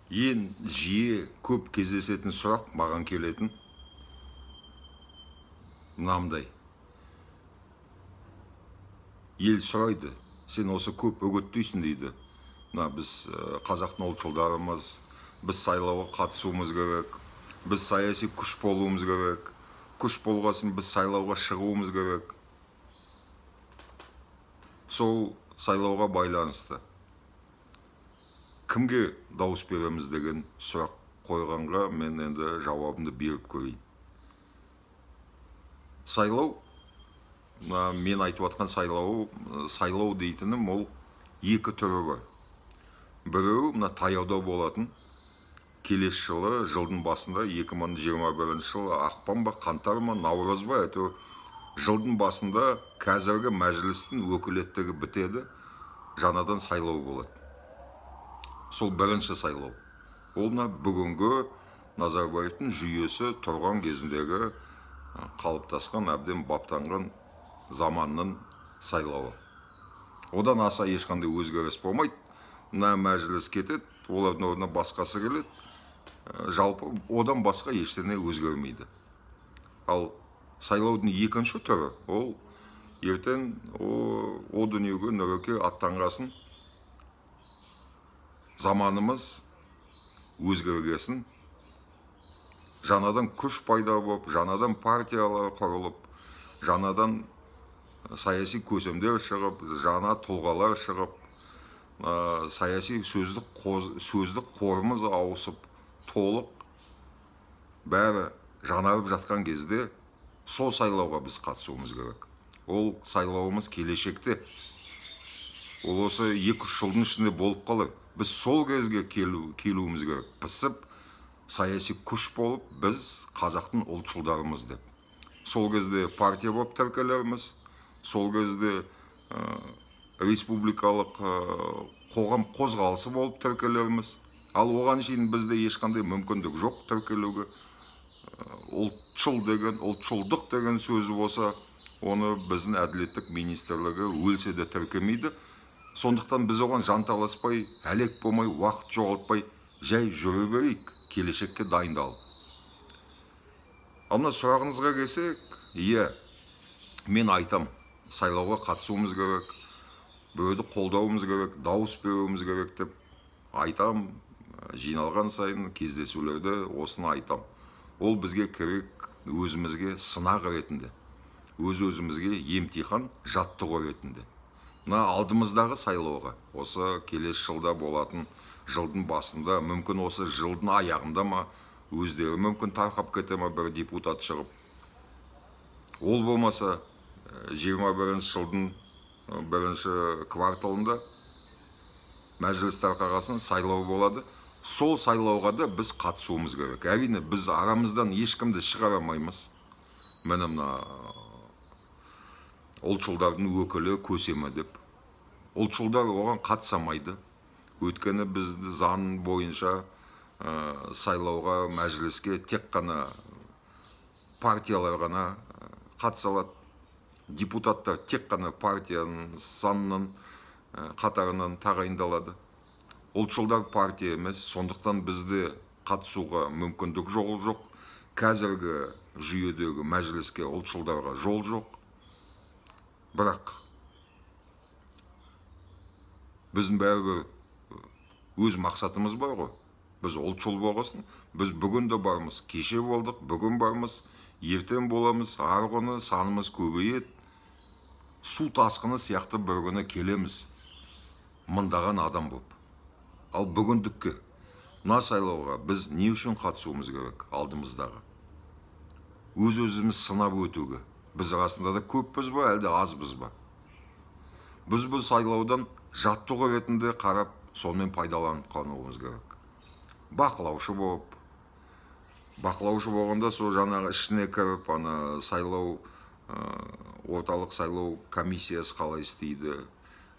Ең жиі көп кездесетін сұрақ маған келетін мынандай. Ел сұрайды, сен осы көп үгіттейсің дейді. Біз қазақтың ұлтшылдарымыз, біз сайлауға қатысуымыз керек, біз саяси күш болуымыз керек, күш болғасын біз сайлауға шығуымыз керек. Сол сайлауға байланысты кімге дауыс береміз деген сұрақ қойғанға мен енді жауабымды беріп көрейін. Сайлау, мен айтып жатқан сайлау дейтінім ол екі түрі бар. Біреуі мына таяуда болатын, келесі жылы жылдың басында 2021 жылы ақпан ба, қаңтар ма, наурыз ба, әйтеуір жылдың басында қазіргі мәжілістің өкілеттігі бітеді, жаңадан сайлау болады. Сол бірінші сайлау. Ол бүгінгі Назарбаевтың жүйесі тұрған кезіндегі қалыптасқан, әбден баптанған заманның сайлауы. Одан аса ешқандай өзгеріс болмайды. Мына мәжіліс кетеді, олардың орнына басқасы келеді. Жалпы одан басқа ештеңе өзгермейді. Ал сайлаудың екінші түрі, ол ертең о дүниеге нұреке аттанғасын, заманымыз өзгергесін, жаңадан күш пайда болып, жаңадан партиялар құрылып, жаңадан саяси көсемдер шығып, жаңа тұлғалар шығып, саяси сөздік қорымыз ауысып, толық бәрі жаңарып жатқан кезде сол сайлауға біз қатысуымыз керек. Ол сайлауымыз келешекте. Ол осы 2-3 жылдың ішінде болып қалыр. Біз сол кезге келуіміз керек. Пісіп, саяси күш болып, біз қазақтың ұлтшылдарымыз деп. Сол кезде партия болып тіркелерміз, сол кезде республикалық қоғам қозғалысы болып тіркелерміз. Ал оған шейін бізде ешқандай мүмкіндік жоқ тіркелуге. Ұлтшылдық деген сөзі болса, оны біздің әділеттік министрлігі өлсе де тіркемейді. Сондықтан біз оған жанталаспай, әлек болмай, уақыт жоғалтпай, жай жүре берейік, келешекке дайындалып. Ал мына сұрағыңызға келсек, мен айтам, сайлауға қатысуымыз керек, біреуді қолдауымыз керек, дауыс беруіміз керек деп айтам, жиналған сайын кездесулерде осыны айтам. Ол бізге керек, өзімізге сынақ ретінде, өз-өзімізге емтихан, жаттығу ретінде. Мына алдымыздағы сайлауға, осы келесі жылда болатын жылдың басында, мүмкін осы жылдың аяғында ма, өздері мүмкін тарқап кете ма бір депутат шығып. Ол болмаса 21 жылдың бірінші кварталында мәжіліс тарқағасын сайлау болады. Сол сайлауға да біз қатысуымыз керек. Әрине, біз арамыздан ешкімді шығарамаймыз. Мына ұлтшылдардың өкілі көсемі деп. Ұлтшылдар оған қатысамайды. Өйткені бізді заң бойынша сайлауға, мәжіліске тек қана партиялар ғана қатыса алады. Депутаттар тек қана партияның санының қатарынан тағайындалады. Ұлтшылдар партия емес, сондықтан бізде қатысуға мүмкіндік жоқ. Қазіргі жүйедегі мәжіліске ұлтшылдарға жол жоқ. Бірақ біздің бәрібір өз мақсатымыз бар ғой. Біз ұлтшыл болғасын, біз бүгін де бармыз, кеше болдық, бүгін бармыз, ертең боламыз, ар күні санымыз көбейеді. Су тасқыны сияқты бір күні келеміз, мыңдаған адам болып. Ал бүгіндікке, мына сайлауға біз не үшін қатысуымыз керек алдымыздағы? Өз-өзіміз сынап өтуге. Біз арасында да көппіз ба, әлде азбыз ба? Біз бұл сайлаудан жаттығу ретінде қарап, сонымен пайдаланып қалуымыз керек. Бақылаушы болғанда сол жаңағы ішіне кіріп, сайлау, орталық сайлау комиссиясы қалай істейді,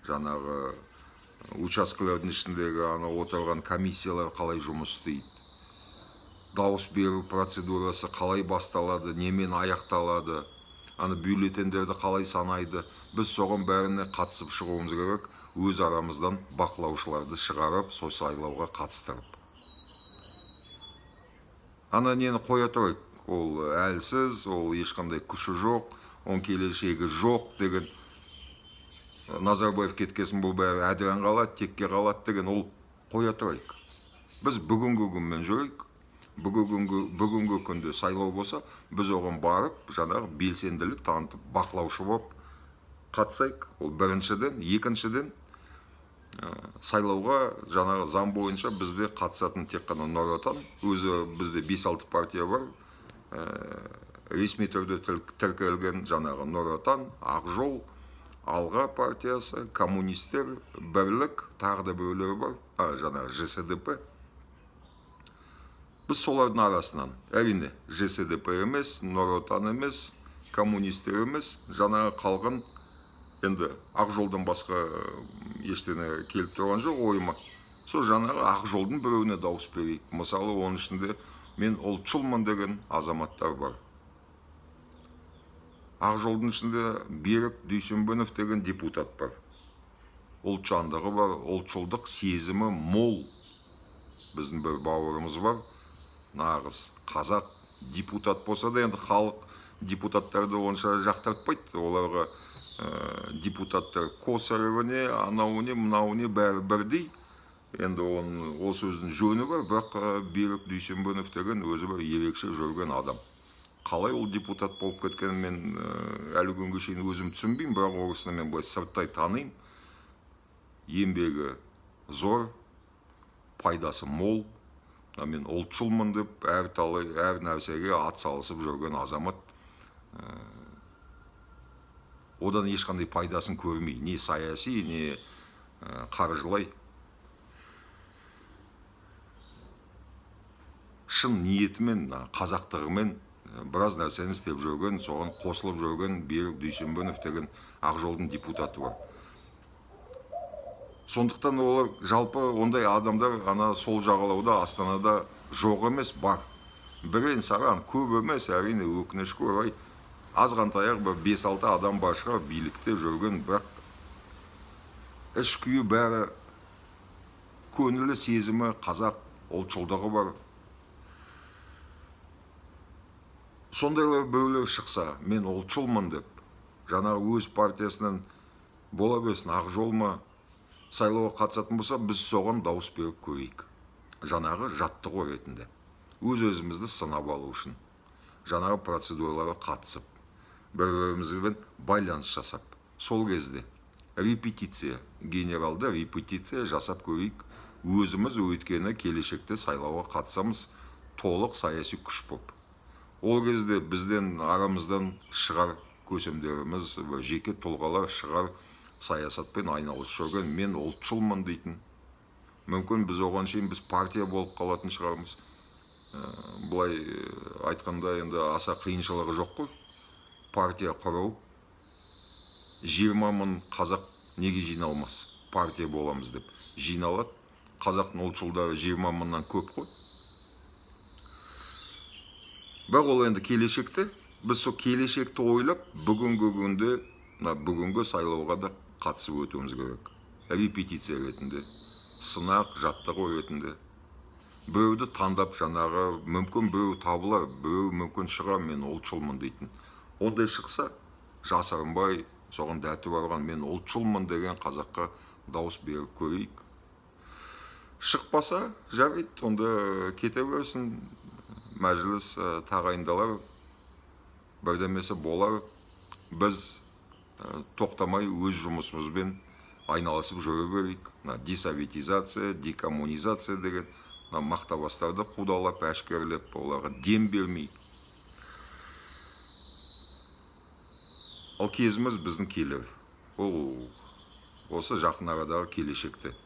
жаңағы учаскелердің ішіндегі отырған комиссиялар қалай жұмыс істейді, дауыс беру процедурасы қалай басталады, немен аяқталады, бюллетендерді қалай санайды. Біз соған бәріне қатысып шығуымыз керек, өз арамыздан бақылаушыларды шығарып, сол сайлауға қатыстырып. ана нені қоя тұрайық, ол әлсіз, ол ешқандай күші жоқ, оның келешегі жоқ деген, Назарбаев кеткесін бұл бәрі әдірен қалады, текке қалады деген, ол қоя тұрайық. Біз бүгінгі күнмен жүрейік, бүгінгі күнде сайлау болса, біз оған барып, жаңағы белсенділік танытып, бақылаушы болып қатысайық. Ол біріншіден, екіншіден, сайлауға жаңағы заң бойынша бізде қатысатын тек қана Нұр Отан, өзі бізде 5-6 партия бар, ресми түрде тіркелген жаңағы Нұр Отан, Ақжол, Алға партиясы, коммунистер, бірлік, тағы да біреулері бар, жаңағы ЖСДП. Біз солардың арасынан, әрине, ЖСДП емес, Нұр Отан емес, коммунистер емес, жаңағы қалған, енді Ақжолдан басқа ештеңе келіп тұрған жоқ ойыма. Сол жаңағы Ақжолдың біреуіне дауыс берейік. Мысалы, оның ішінде мен ұлтшылмын деген азаматтар бар. Ақжолдың ішінде Берік Дүйсенбинов деген депутат бар. Ұлтжандығы бар, ұлтшылдық сезімі мол. Біздің бір бауырымыз бар, нағыз қазақ депутат болса да, енді халық депутаттарды онша жақтыртпайды. Оларға депутаттар Косаревіне, анауыне, мынауыне бәрі бірдей. Енді ол сөздің жөні бар, бірақ Берік Дүйсенбинов деген өзі бір ерекше жүрген адам. Қалай ол депутат болып кеткен мен әлі күнге шейін өзім түсінбеймін, бірақ орысына мен былай сырттай таныйм. Еңбегі зор, пайдасы мол. Мен ұлтшылмын деп әр нәрсеге ат салысып жүрген азамат. Одан ешқандай пайдасын көрмей, не саяси, не қаржылай. Шын ниетімен, қазақтығымен біраз нәрсені істеп жүрген, соған қосылып жүрген Берік Дүйсенбинов деген Ақжолдың депутаты бар. Сондықтан олар жалпы ондай адамдар ана сол жағалауда Астанада жоқ емес, бар. Бірен саран көп емес, әрине өкінішке орай азғантаяқ бір 5-6 адам бар шығар билікте жүрген, бірақ іш күйі бәрі көңілі сезімі қазақ, ұлтшылдығы бар. Сондайлар біреулер шықса, мен ұлтшылмын деп, жаңағы өз партиясынан бола берсін, Ақжол ма сайлауға қатысатын болса, біз соған дауыс беріп көрейік. Жаңағы жаттығу ретінде. Өз-өзімізді сынап алу үшін. Жаңағы процедураларға қатысып, бір-бірімізбен байланыс жасап. Сол кезде репетиция, генералды репетиция жасап көрейік. Өзіміз өткені келешекте сайлауға қатысамыз, толық саяси күш боп. Ол кезде бізден арамыздан шығар көсемдеріміз, жеке тұлғалар шығар саясатпен айналысып жүрген, мен ұлтшылмын дейтін. Мүмкін біз оған шейін біз партия болып қалатын шығармыз. Бұлай айтқанда енді аса қиыншылығы жоқ қой. Партия құру, 20 мың қазақ неге жиналмас? Партия боламыз деп жиналады. Қазақтың ұлтшылдары 20 мыңнан көп қой. Бірақ ол енді келешекте, біз сол келешекті ойлап, бүгінгі күнде, бүгінгі сайлауға да қатысып өтуіміз керек. Репетиция ретінде, сынақ, жаттығу ретінде. Біреуді таңдап жаңағы, мүмкін біреу табылар, біреу мүмкін шығар, мен ұлтшылмын дейтін. Ондай шықса, жасырынбай, соған дәті барған, мен ұлтшылмын деген қазаққа дауыс беріп көрейік. Шықпаса, жарайды, онда кете берсін. Мәжіліс тағайындалар, бірдемесі болар, біз тоқтамай өз жұмысымызбен айналысып жүре берейік. Десоветизация, декоммунизация деген мақтабастарды қудалап, әшкерлеп, оларға дем бермей. Ал кезіміз біздің келер. Ол осы жақын арадағы келешекте.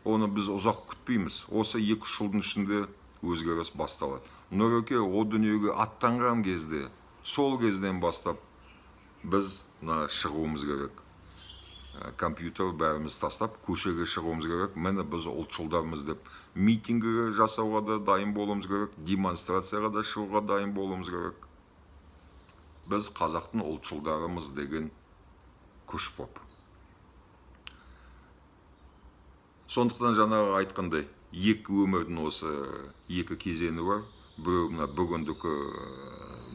Оны біз ұзақ күтпейміз. Осы 2-3 жылдың ішінде өзгеріс басталады. Нұреке о дүниеге аттанған кезде, сол кезден бастап біз шығуымыз керек. Компьютер бәріміз тастап, көшеге шығуымыз керек. Мені біз ұлтшылдармыз деп митингі жасауға да дайын болуымыз керек, демонстрацияға да шығуға дайын болуымыз керек. Біз қазақтың ұлтшылдарымыз деген күш боп. Сондықтан жаңағы айтқандай, екі өмірдің осы екі кезеңі бар. біреу мына бүгіндікі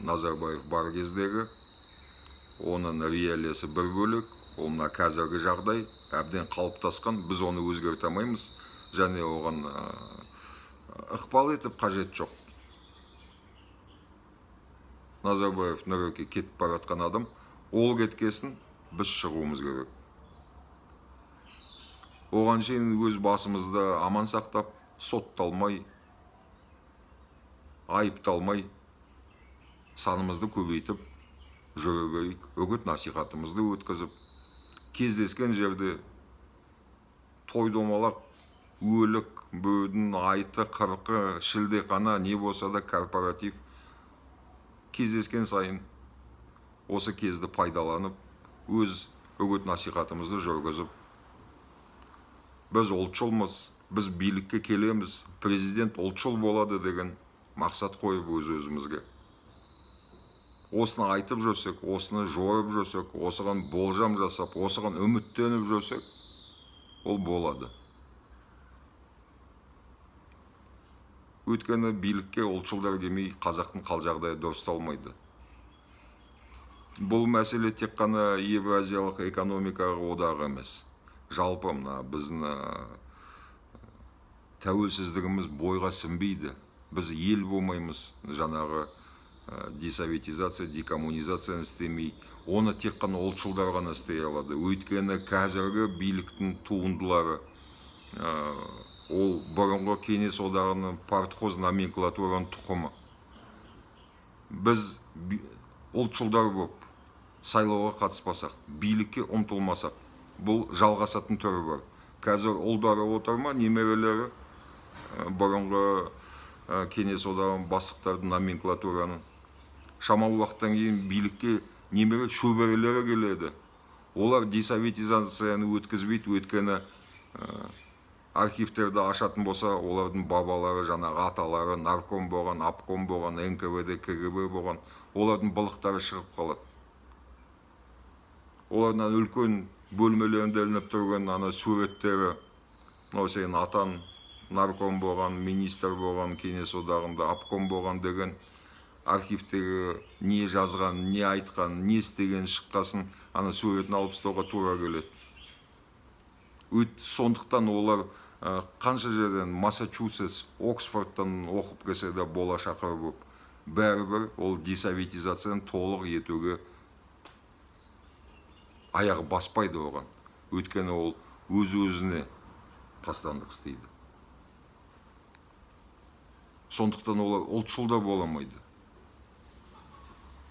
Назарбаев бар кездегі, оның реалиясы бір бөлек, ол мына қазіргі жағдай әбден қалыптасқан, біз оны өзгерте алмаймыз, және оған ықпал етіп қажет жоқ. Назарбаев Нұреке кетіп бара жатқан адам, ол кеткесін біз шығуымыз керек. Оған шейін өз басымызды аман сақтап, сотталмай, айыпталмай, санымызды көбейтіп жүре берейік, үгіт насихатымызды өткізіп, кездескен жерде той домалақ, өлік, бөдің, айты, қырқы, шілдеқана, не болса да корпоратив, кездескен сайын осы кезді пайдаланып, өз үгіт насихатымызды жүргізіп, біз ұлтшылмыз, біз билікке келеміз, президент ұлтшыл болады деген мақсат қойып өз-өзімізге. Осыны айтып жүрсек, осыны жойып жүрсек, осыған болжам жасап, осыған үміттеніп жүрсек, ол болады. Өйткені билікке ұлтшылдар келмей, қазақтың қал жағдайы дұрысталмайды. Бұл мәселе тек қана Евразиялық экономикаға одағы емес. Жалпы мына біздің тәуелсіздігіміз бойға сіңбейді. Біз ел болмаймыз, жаңағы десоветизация, декоммунизацияны істемей, оны тек қана ұлтшылдар ғана істей алады. Өйткені қазіргі биліктің туындылары ол бұрынғы Кеңес одағының партхоз номенклатураның тұқымы. Біз ұлтшылдар болып сайлауға қатыспасақ, билікке ұмтылмасақ, бұл жалғасатын түрі бар. Қазір ұлдары отырма, немерелері бұрынғы Кеңес одағының бастықтардың номенклатураның. Шамалы уақыттан кейін билікке немере шөберелері келеді. Олар десоветизацияны өткізбейді, өйткені архивтерді ашатын болса, олардың бабалары, жаңағы аталары нарком болған, апком болған, НКВД, КГБ болған, олардың былықтары шығып қалады. Олардан үлкен бөлмелерінде ілініп тұрған ана суреттері, мынау сенің атан нарком болған, министр болған, Кеңес одағында апком болған деген архивтегі не жазған, не айтқан, не істеген шыққасын, ана суретін алып тастауға тура келеді. Сондықтан олар қанша жерден Массачусетс, Оксфордтан оқып келсе де болашақы болып, бәрібір ол десоветизацияны толық етуге аяғы баспайды оған. Өйткені ол өз-өзіне қастандық істейді. Сондықтан олар ұлтшыл да бола алмайды.